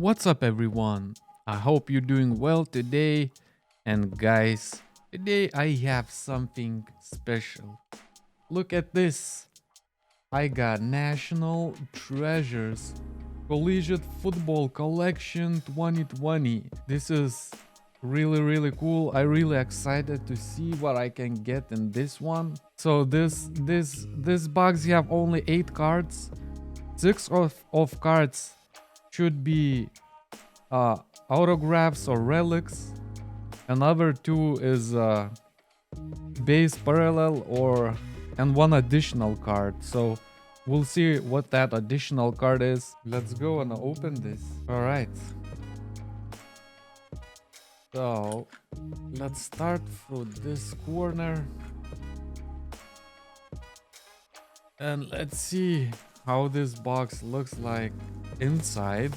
What's up, everyone? I hope you're doing well today. And guys, today I have something special. Look at this. I got National Treasures Collegiate Football Collection 2020. This is really cool. I really excited to see what I can get in this one. So this box, you have only 8 cards. 6 of cards should be autographs or relics. Another 2 is base parallel and 1 additional card. So we'll see what that additional card is. Let's go and open this. All right. So let's start through this corner. And let's see how this box looks like inside.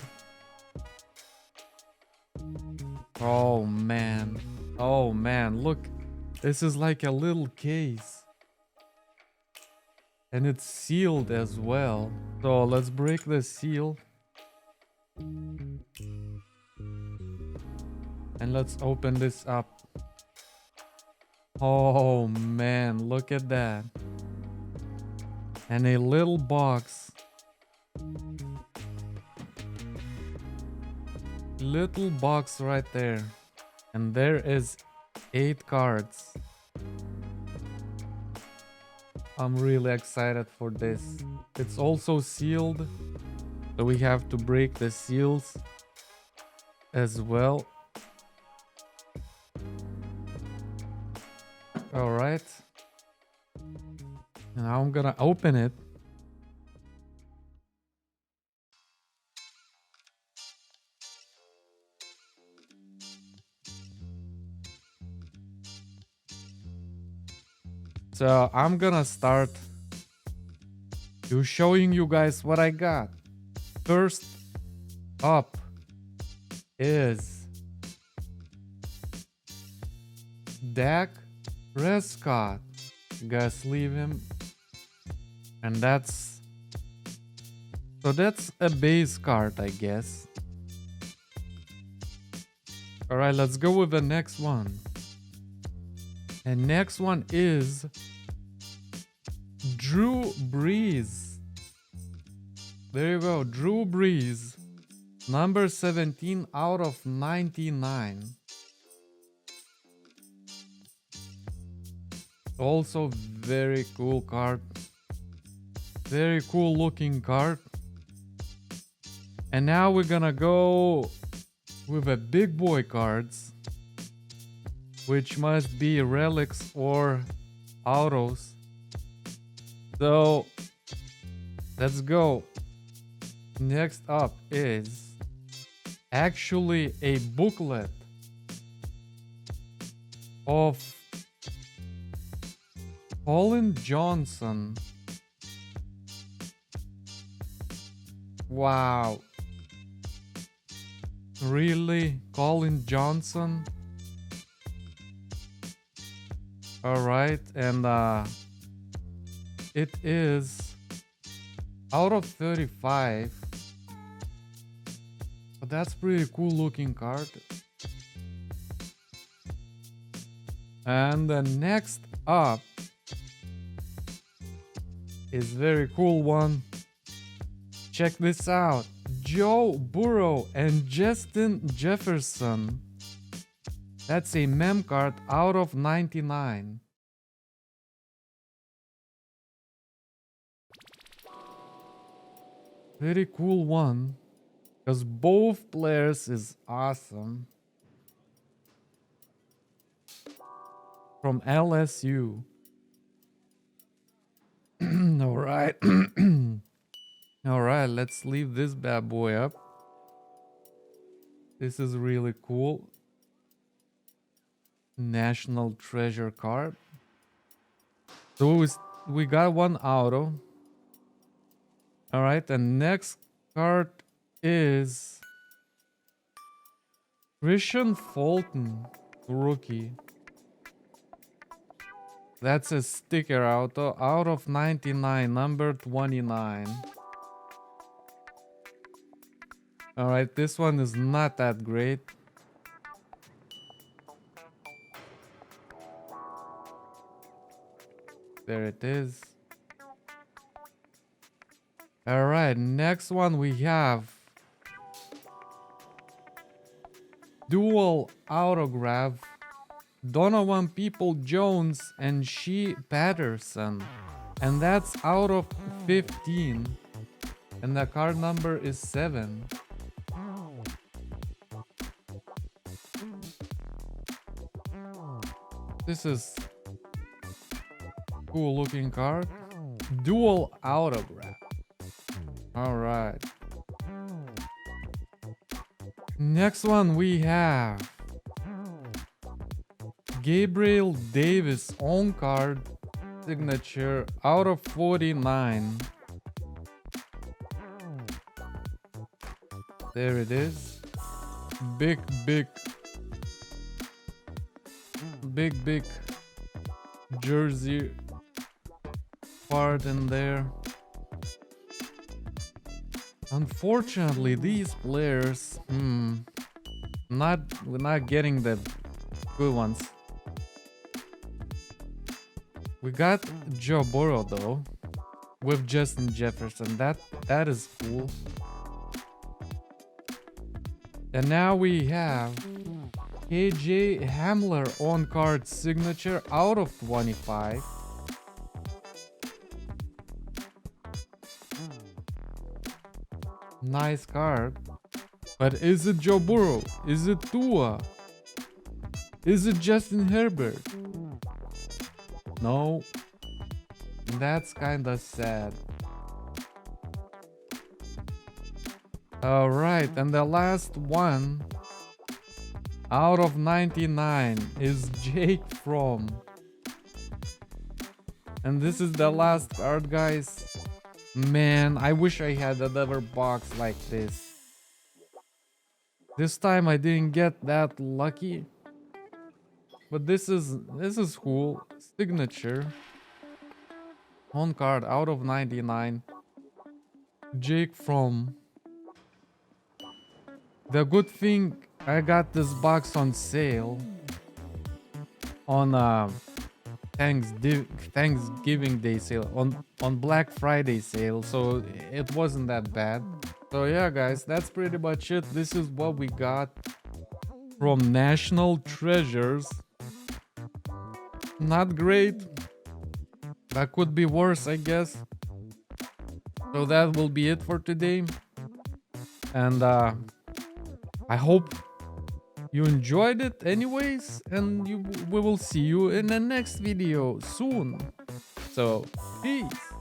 Oh man, look, this is like a little case. And it's sealed as well. So let's break the seal. And let's open this up. Oh man, look at that. And a little box. Little box right there. And there is 8 cards. I'm really excited for this. It's also sealed, so we have to break the seals as well. All right. Now I'm gonna open it. So I'm gonna start to showing you guys what I got. First up is Dak Prescott. Guys, leave him. And that's a base card, I guess. All right, let's go with the next one. And next one is Drew Brees. There you go, Drew Brees. Number 17 out of 99. Also very cool card. Very cool looking card. And now we're gonna go with the big boy cards, which must be relics or autos. So let's go. Next up is actually a booklet of Pauline Johnson. Wow. Really? Pauline Johnson? All right, and it is out of 35. But that's pretty cool looking card. And the next up is very cool one. Check this out. Joe Burrow and Justin Jefferson. That's a mem card out of 99. Very cool one. Because both players is awesome. From LSU. Alright. Alright, let's leave this bad boy up. This is really cool. National Treasure card. So we got one auto. Alright, the next card is Fulton, rookie. That's a sticker auto out of 99, number 29. All right, this one is not that great. There it is. All right, next one we have dual autograph Donovan People-Jones and Shea Patterson. And that's out of 15. And the card number is 7. This is cool looking card. Dual autograph. All right. Next one we have Gabriel Davis on card signature out of 49. There it is. Big jersey part in there. Unfortunately, these players, we're not getting the good ones. We got Joe Burrow though, with Justin Jefferson. That is cool. And now we have KJ Hamler on card signature out of 25. Nice card. But is it Joe Burrow? Is it Tua? Is it Justin Herbert? No. That's kinda sad. Alright, and the last one out of 99 is Jake Fromm. And this is the last card, guys. Man, I wish I had another box like this. This time I didn't get that lucky. But this is cool. Signature. On card out of 99. Jake Fromm. The good thing I got this box on sale on Thanksgiving Day sale, on Black Friday sale, so it wasn't that bad. So yeah, guys, that's pretty much it. This is what we got from National Treasures. Not great. That could be worse, I guess. So that will be it for today. And I hope you enjoyed it anyways, and we will see you in the next video soon. So, peace.